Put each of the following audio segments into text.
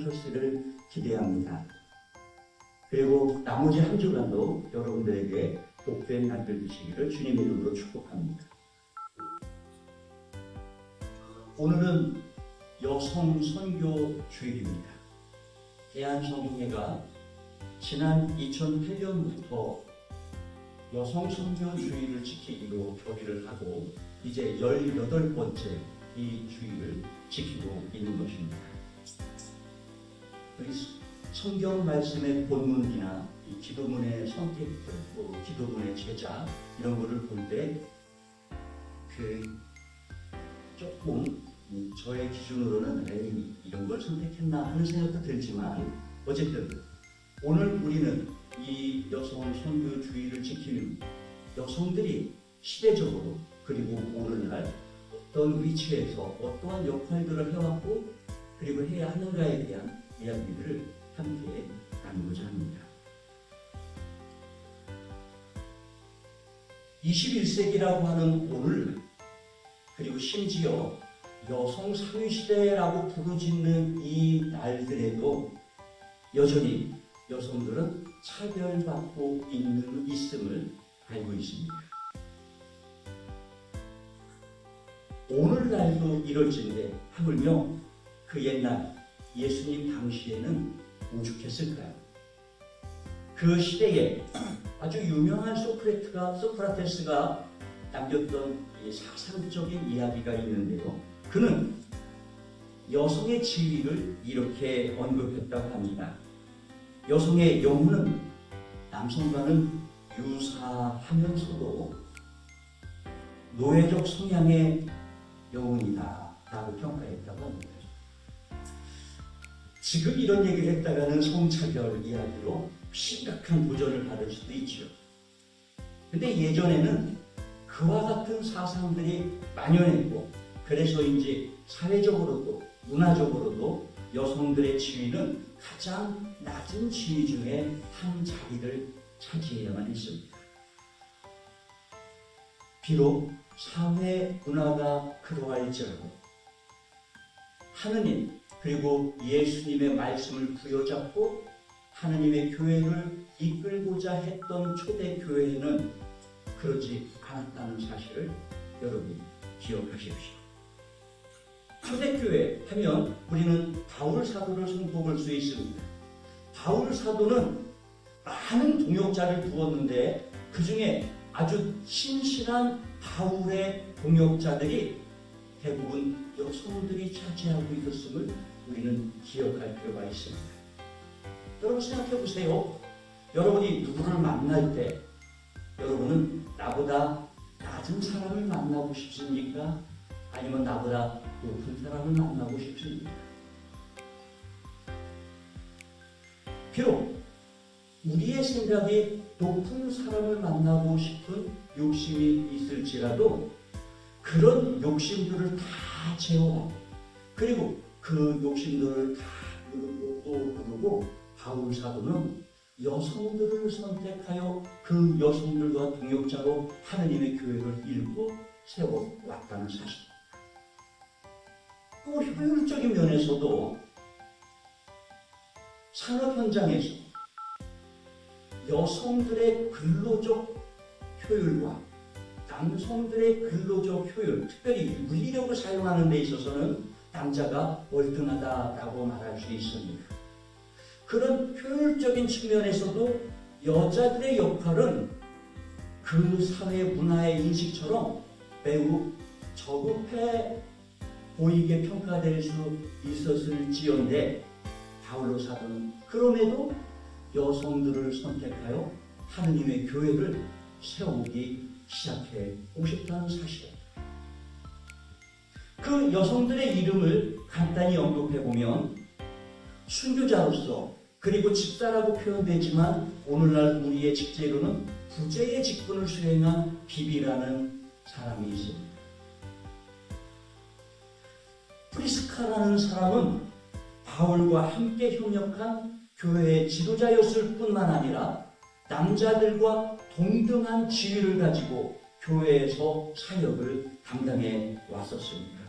행복하셨기를 기대합니다. 그리고 나머지 한 주간도 여러분들에게 복된 날들 되시기를 주님의 이름으로 축복합니다. 오늘은 여성 선교 주일입니다. 대한성인회가 지난 2008년부터 여성 선교 주일을 지키기로 결의를 하고 이제 18번째 이 주일을 지키고 있는 것입니다. 우리 성경 말씀의 본문이나 이 기도문의 선택들, 기도문의 제자 이런 거를 볼 때 조금 저의 기준으로는 이런 걸 선택했나 하는 생각도 들지만 어쨌든 오늘 우리는 이 여성 선교 주의를 지키는 여성들이 시대적으로 그리고 오늘날 어떤 위치에서 어떠한 역할들을 해왔고 그리고 해야 하는가에 대한 이야기들을 함께 나누고자 합니다. 21세기라고 하는 오늘 그리고 심지어 여성 사회시대라고 부르짖는 이 날들에도 여전히 여성들은 차별받고 있음을 알고 있습니다. 오늘날도 이럴진데 하물며 그 옛날 예수님 당시에는 오죽했을까요? 그 시대에 아주 유명한 소크라테스가 남겼던 이 사상적인 이야기가 있는데요. 그는 여성의 지위를 이렇게 언급했다고 합니다. 여성의 영혼은 남성과는 유사하면서도 노예적 성향의 영혼이다 라고 평가했다고 합니다. 지금 이런 얘기를 했다가는 성차별 이야기로 심각한 도전을 받을 수도 있죠. 근데 예전에는 그와 같은 사상들이 만연했고 그래서 이제 사회적으로도 문화적으로도 여성들의 지위는 가장 낮은 지위 중에 한 자리를 차지해야만 했습니다. 비록 사회 문화가 그러할지라도 하느님 그리고 예수님의 말씀을 부여잡고 하느님의 교회를 이끌고자 했던 초대교회는 그러지 않았다는 사실을 여러분이 기억하십시오. 초대교회 하면 우리는 바울 사도를 손꼽을 수 있습니다. 바울 사도는 많은 동역자를 두었는데 그 중에 아주 신실한 바울의 동역자들이 대부분 여성들이 차지하고 있었음을 우리는 기억할 필요가 있습니다. 여러분 생각해 보세요. 여러분이 누구를 만날 때 여러분은 나보다 낮은 사람을 만나고 싶습니까? 아니면 나보다 높은 사람을 만나고 싶습니까? 비록 우리의 생각이 높은 사람을 만나고 싶은 욕심이 있을지라도 그런 욕심들을 다 제어하고 그리고 그 욕심들을 다 누르고 바울 사도는 여성들을 선택하여 그 여성들과 동역자로 하느님의 교회를 일구 세워왔다는 사실. 또 효율적인 면에서도 산업 현장에서 여성들의 근로적 효율과 남성들의 근로적 효율, 특별히 물리력을 사용하는 데 있어서는 남자가 월등하다라고 말할 수 있습니다. 그런 효율적인 측면에서도 여자들의 역할은 그 사회 문화의 인식처럼 매우 저급해 보이게 평가될 수 있었을지언데 바울로 사도는 그럼에도 여성들을 선택하여 하느님의 교회를 세우기 시작해 오셨다는 사실입니다. 그 여성들의 이름을 간단히 언급해보면 순교자로서 그리고 집사라고 표현되지만 오늘날 우리의 직제로는 부재의 직분을 수행한 비비라는 사람이 있습니다. 프리스카라는 사람은 바울과 함께 협력한 교회의 지도자였을 뿐만 아니라 남자들과 동등한 지위를 가지고 교회에서 사역을 담당해 왔었습니다.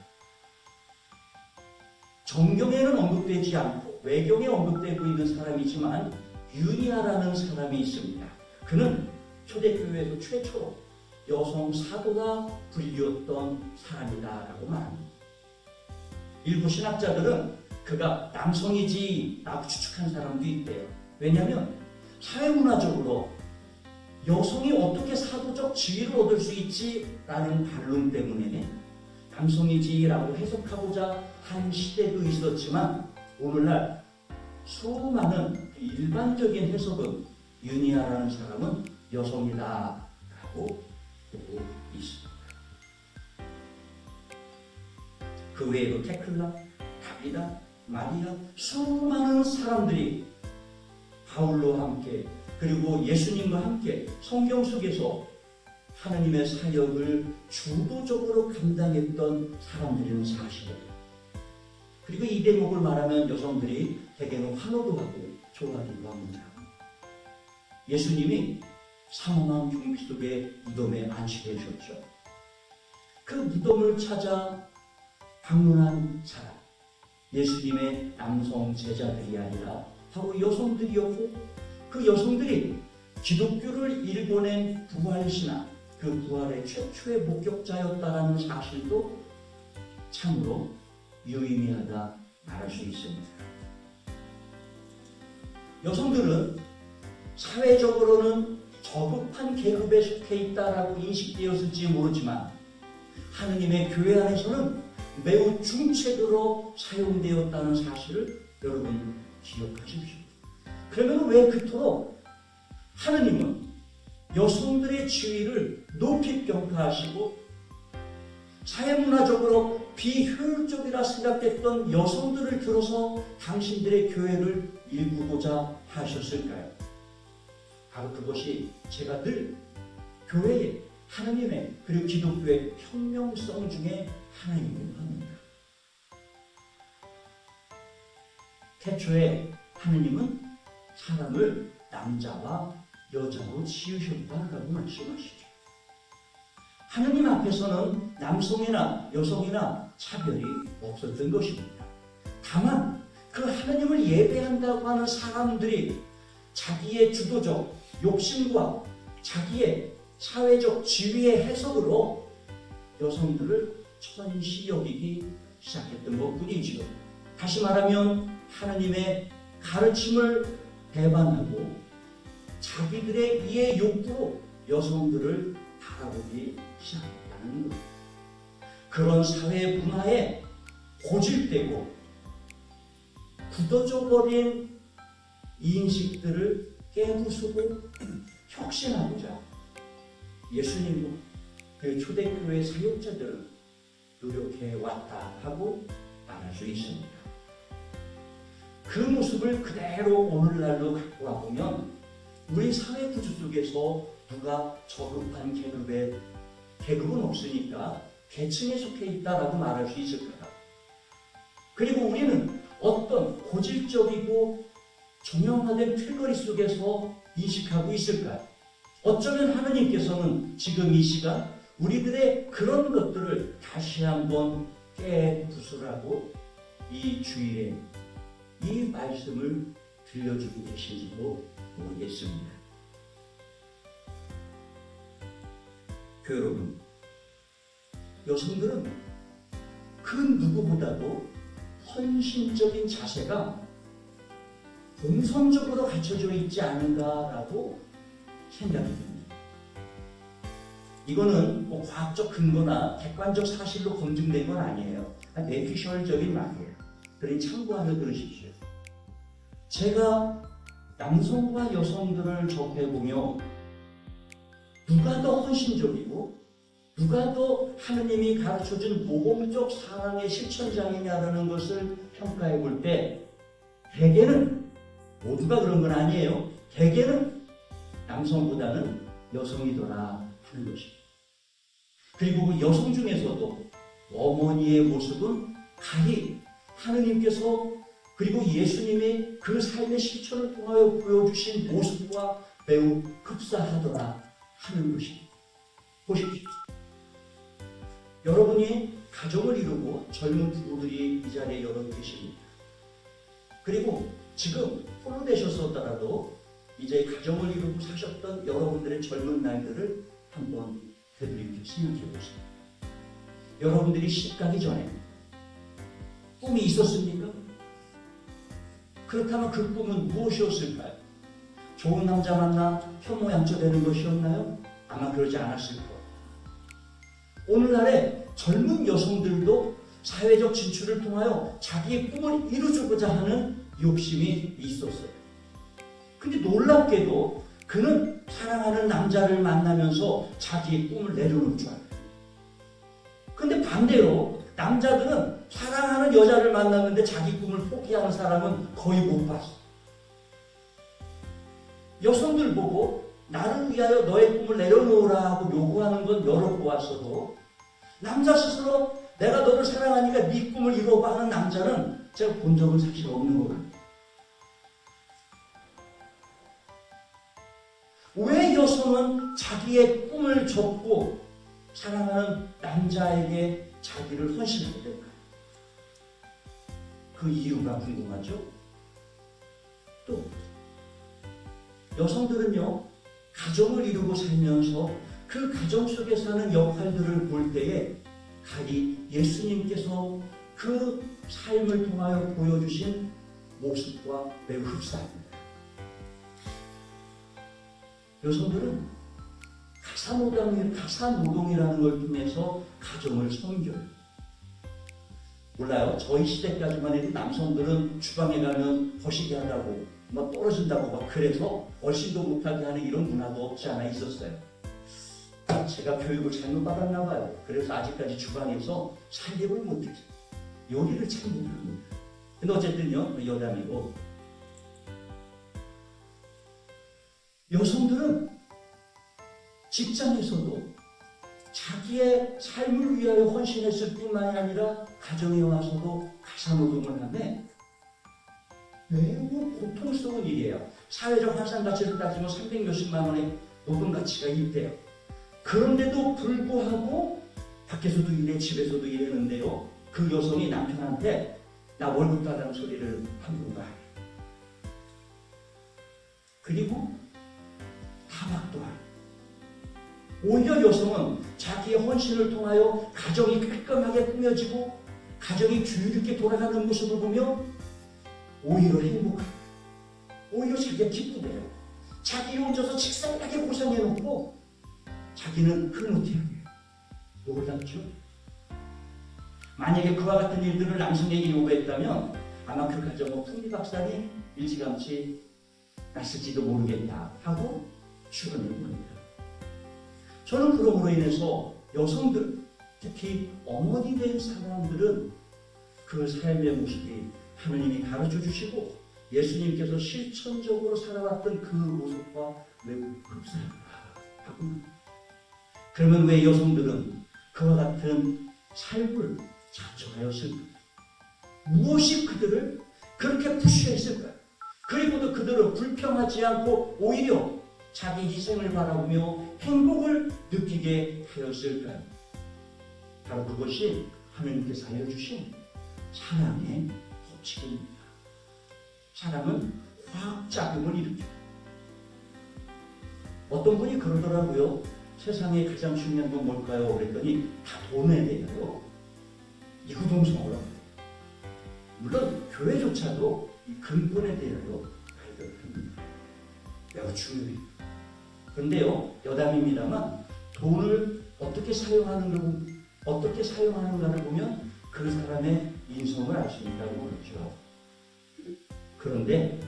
정경에는 언급되지 않고 외경에 언급되고 있는 사람이지만 유니아라는 사람이 있습니다. 그는 초대교회에서 최초로 여성 사도가 불리웠던 사람이다라고 말합니다. 일부 신학자들은 그가 남성이지라고 추측한 사람도 있대요. 왜냐하면 사회문화적으로 여성이 어떻게 사도적 지위를 얻을 수 있지라는 반론 때문에 남성이지라고 해석하고자 한 시대도 있었지만 오늘날 수많은 일반적인 해석은 유니아라는 사람은 여성이다라고 보고 있습니다. 그 외에도 테클라, 다비다, 마리아 수많은 사람들이 바울과 함께 그리고 예수님과 함께 성경 속에서 하나님의 사역을 주도적으로 감당했던 사람들이라는 사실이에요. 그리고 이 대목을 말하면 여성들이 대개는 환호도 하고 좋아하기도 합니다. 예수님이 사망한 경비 속에 무덤에 안식해주셨죠. 그 무덤을 찾아 방문한 사람, 예수님의 남성 제자들이 아니라 바로 여성들이었고 그 여성들이 기독교를 일궈낸 부활신앙, 그 부활의 최초의 목격자였다라는 사실도 참으로 유의미하다 말할 수 있습니다. 여성들은 사회적으로는 저급한 계급에 속해 있다라고 인식되었을지 모르지만 하느님의 교회 안에서는 매우 중책으로 사용되었다는 사실을 여러분 기억하십시오. 그러면 왜 그토록 하느님은 여성들의 지위를 높이 평가하시고 사회문화적으로 비효율적이라 생각됐던 여성들을 들어서 당신들의 교회를 일구고자 하셨을까요? 바로 그것이 제가 늘 교회의 하나님의 그리고 기독교의 혁명성 중에 하나이기도 합니다. 태초에 하나님은 사람을 남자와 여자로 지으셨다라고 말씀하시죠. 하나님 앞에서는 남성이나 여성이나 차별이 없었던 것입니다. 다만 그 하나님을 예배한다고 하는 사람들이 자기의 주도적 욕심과 자기의 사회적 지위의 해석으로 여성들을 천시 여기기 시작했던 것뿐이지요. 다시 말하면 하나님의 가르침을 배반하고 자기들의 이해 욕구로 여성들을 바라보기 시작했다는 것. 그런 사회 문화에 고질되고 굳어져 버린 인식들을 깨부수고 혁신하고자 예수님과 그 초대교회 사역자들은 노력해 왔다 하고 말할 수 있습니다. 그 모습을 그대로 오늘날로 갖고 와보면 우리 사회 구조 속에서 누가 저급한 계급은 없으니까 계층에 속해 있다라고 말할 수 있을까요? 그리고 우리는 어떤 고질적이고 정형화된 틀거리 속에서 인식하고 있을까요? 어쩌면 하느님께서는 지금 이 시간 우리들의 그런 것들을 다시 한번 깨부수라고 이 주일에 이 말씀을 들려주고 계신지도 모르겠습니다. 교회 여러분, 여성들은 그 누구보다도 헌신적인 자세가 본성적으로 갖춰져 있지 않은가라고 생각이 듭니다. 이거는 뭐 과학적 근거나 객관적 사실로 검증된 건 아니에요. 내피셜적인 말이에요. 그러니 참고하며 들으십시오. 제가 남성과 여성들을 접해보며 누가 더 헌신적이고 누가 더 하느님이 가르쳐준 모범적 사랑의 실천장이냐라는 것을 평가해 볼 때 대개는, 모두가 그런 건 아니에요, 대개는 남성보다는 여성이더라 하는 것입니다. 그리고 그 여성 중에서도 어머니의 모습은 가히 하느님께서 그리고 예수님의 그 삶의 실천을 통하여 보여주신 모습과 매우 흡사하더라 하는 것입니다. 보십시오. 여러분이 가정을 이루고 젊은 부부들이 이 자리에 여러 계십니다. 그리고 지금 홀로 되셨었더라도 이제 가정을 이루고 사셨던 여러분들의 젊은 날들을 한번 되돌이켜 생각해 보세요. 여러분들이 시집가기 전에 꿈이 있었습니까? 그렇다면 그 꿈은 무엇이었을까요? 좋은 남자 만나 현모양처 되는 것이었나요? 아마 그러지 않았을 거예요. 오늘날의 젊은 여성들도 사회적 진출을 통하여 자기의 꿈을 이루고자 하는 욕심이 있었어요. 근데 놀랍게도 그는 사랑하는 남자를 만나면서 자기의 꿈을 내려놓을 줄 알아요. 근데 반대로 남자들은 사랑하는 여자를 만났는데 자기 꿈을 포기하는 사람은 거의 못 봤어요. 여성들 보고 나를 위하여 너의 꿈을 내려놓으라 하고 요구하는 건 여러 보았어도 남자 스스로 내가 너를 사랑하니까 네 꿈을 이루어봐 하는 남자는 제가 본 적은 사실 없는 것 같아요. 왜 여성은 자기의 꿈을 접고 사랑하는 남자에게 자기를 헌신하게 될까요? 그 이유가 궁금하죠? 또 여성들은요, 가정을 이루고 살면서 그 가정 속에서 하는 역할들을 볼 때에 가히 예수님께서 그 삶을 통하여 보여주신 모습과 매우 흡사합니다. 여성들은 가사노동이라는 걸 통해서 가정을 섬겨요. 몰라요. 저희 시대까지만 해도 남성들은 주방에 가면 거시기 하다고 막 떨어진다고 막 그래서 얼씬도 못하게 하는 이런 문화도 없지 않아 있었어요. 제가 교육을 잘못 받았나 봐요. 그래서 아직까지 주방에서 살림을 못해요. 요리를 잘 못합니다. 근데 어쨌든요, 여담이고 여성들은 직장에서도 자기의 삶을 위하여 헌신했을 뿐만이 아니라 가정에 와서도 가사노동을 하면 매우 고통스러운 일이에요. 사회적 환산가치를 따지면 300몇십만 원의 노동가치가 있대요. 그런데도 불구하고 밖에서도 일해 집에서도 일하는데요, 그 여성이 남편한테 나 월급 달라는 소리를 하는 거야. 그리고 타박도 하고. 오히려 여성은 자기의 헌신을 통하여 가정이 깔끔하게 꾸며지고 가정이 규율있게 돌아가는 모습을 보며 오히려 행복하고 오히려 자기가 기쁘대요. 자기 혼자서 식상하게 고생해놓고 자기는 흐뭇해하게. 놀랍죠? 만약에 그와 같은 일들을 남성에게 요구했다면 아마 그 가정은 풍비박산이 일찌감치 났을지도 모르겠다 하고 죽어내는 겁니다. 저는 그럼으로 인해서 여성들, 특히 어머니 된 사람들은 그 삶의 모습이 하느님이 가르쳐 주시고 예수님께서 실천적으로 살아왔던 그 모습과 매우 흡사하다. 그러면 왜 여성들은 그와 같은 삶을 자처하였을까? 무엇이 그들을 그렇게 푸시했을까? 그리고도 그들은 불평하지 않고 오히려 자기 희생을 바라보며 행복을 느끼게 하였을까요? 바로 그것이 하나님께서 알려주신 사랑의 법칙입니다. 사랑은 화학작용을 일으켜요. 어떤 분이 그러더라고요. 세상에 가장 중요한 건 뭘까요? 그랬더니 다 돈에 대해요. 이구동성으로. 물론 교회조차도 이 근본에 대하여 발견을 합니다. 매우 중요해요. 그런데요, 여담입니다만 돈을 어떻게 사용하는가를 보면 그 사람의 인성을 알 수 있다고 그러죠. 그런데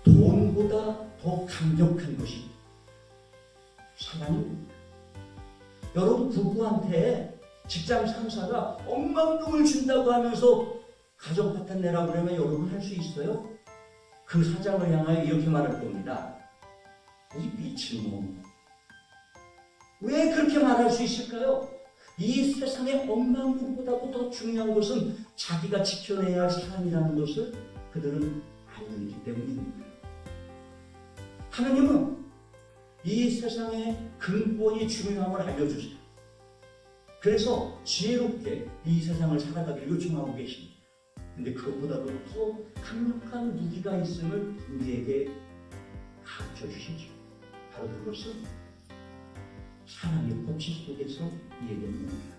돈보다 더 강력한 것이 사랑입니다. 여러분 부부한테 직장 상사가 억만 돈을 준다고 하면서 가정 파탄 내라고 그러면 여러분 할 수 있어요? 그 사장을 향하여 이렇게 말할 겁니다. 이 미친놈. 왜 그렇게 말할 수 있을까요? 이 세상의 억만 돈보다도 더 중요한 것은 자기가 지켜내야 할 사람이라는 것을 그들은 알고 있기 때문입니다. 하나님은 이 세상의 근본이 중요함을 알려주세요. 그래서 지혜롭게 이 세상을 살아가기를 요청하고 계십니다. 근데 그것보다도 더 강력한 무기가 있음을 우리에게 가르쳐 주시죠. 바로 그것은 사랑의 법칙 속에서 이해되는 겁니다.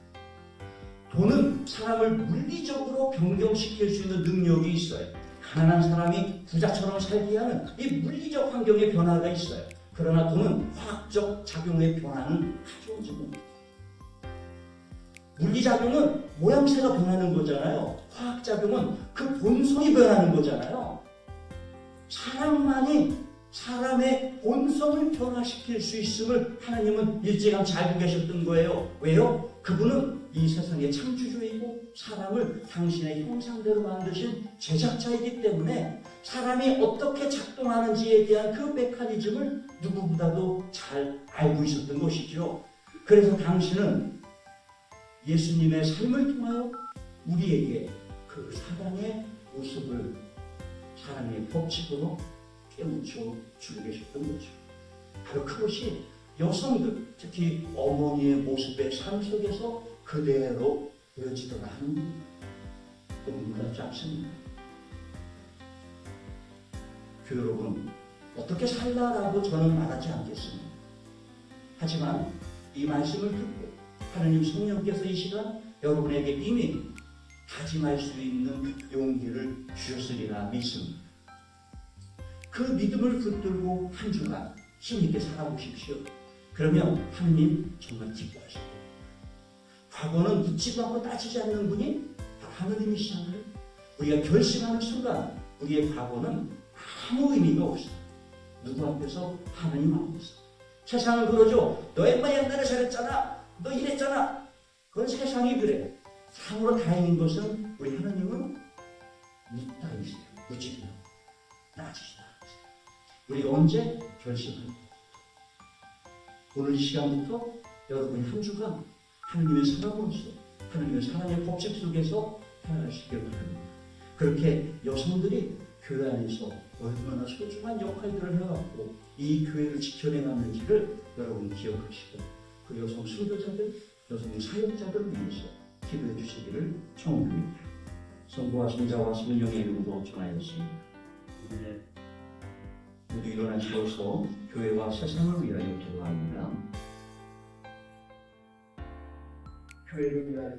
돈은 사람을 물리적으로 변경시킬 수 있는 능력이 있어요. 가난한 사람이 부자처럼 살게 하는 이 물리적 환경의 변화가 있어요. 그러나 돈은 화학적 작용의 변화는 가져오지 못해요. 물리작용은 모양새가 변하는 거잖아요. 화학작용은 그 본성이 변하는 거잖아요. 사랑만이 사람의 본성을 변화시킬 수 있음을 하나님은 일찌감치 알고 계셨던 거예요. 왜요? 그분은 이 세상의 창조주이고 사람을 당신의 형상대로 만드신 제작자이기 때문에 사람이 어떻게 작동하는지에 대한 그 메커니즘을 누구보다도 잘 알고 있었던 것이죠. 그래서 당신은 예수님의 삶을 통하여 우리에게 그 사랑의 모습을 사랑의 법칙으로 깨우쳐 주고 계셨던 거죠. 바로 그것이 여성들, 특히 어머니의 모습의 삶 속에서 그대로 보여지더라 하는 너무 놀랍지 않습니까? 교회 여러분, 어떻게 살라라고 저는 말하지 않겠습니다. 하지만 이 말씀을 듣고 하나님 성령께서 이 시간 여러분에게 이미 다짐할 수 있는 용기를 주셨으리라 믿습니다. 그 믿음을 붙들고 한 주간 힘있게 살아보십시오. 그러면 하나님 정말 기뻐하실 겁니다. 과거는 묻지도 않고 따지지 않는 분이 바로 하나님이시잖아요. 우리가 결심하는 순간 우리의 과거는 아무 의미가 없어요. 누구 앞에서? 하나님 앞에서. 세상은 그러죠. 너 옛날에 잘했잖아. 너 이랬잖아. 그건 세상이 그래. 참으로 다행인 것은 우리 하나님은 묻다이세요. 묻지도 않고 따지지도 않으세요. 우리가 언제 결심할까? 오늘 이 시간부터 여러분이 한 주간 하나님의 사랑으로서 하나님의 사랑의 법칙 속에서 살아가시길 바랍니다. 그렇게 여성들이 교회 안에서 얼마나 소중한 역할들을 해왔고 이 교회를 지켜내놨는지를 여러분 기억하시고 그 여성 순교자들, 여성 사역자들을 위해서 기도해 주시기를 청합니다. 성부와 성자와 성령의 이름으로 전하였습니다. 이번에 모두 일어나시어서 교회와 세상을 위하여 기도합니다. 교회를 위하여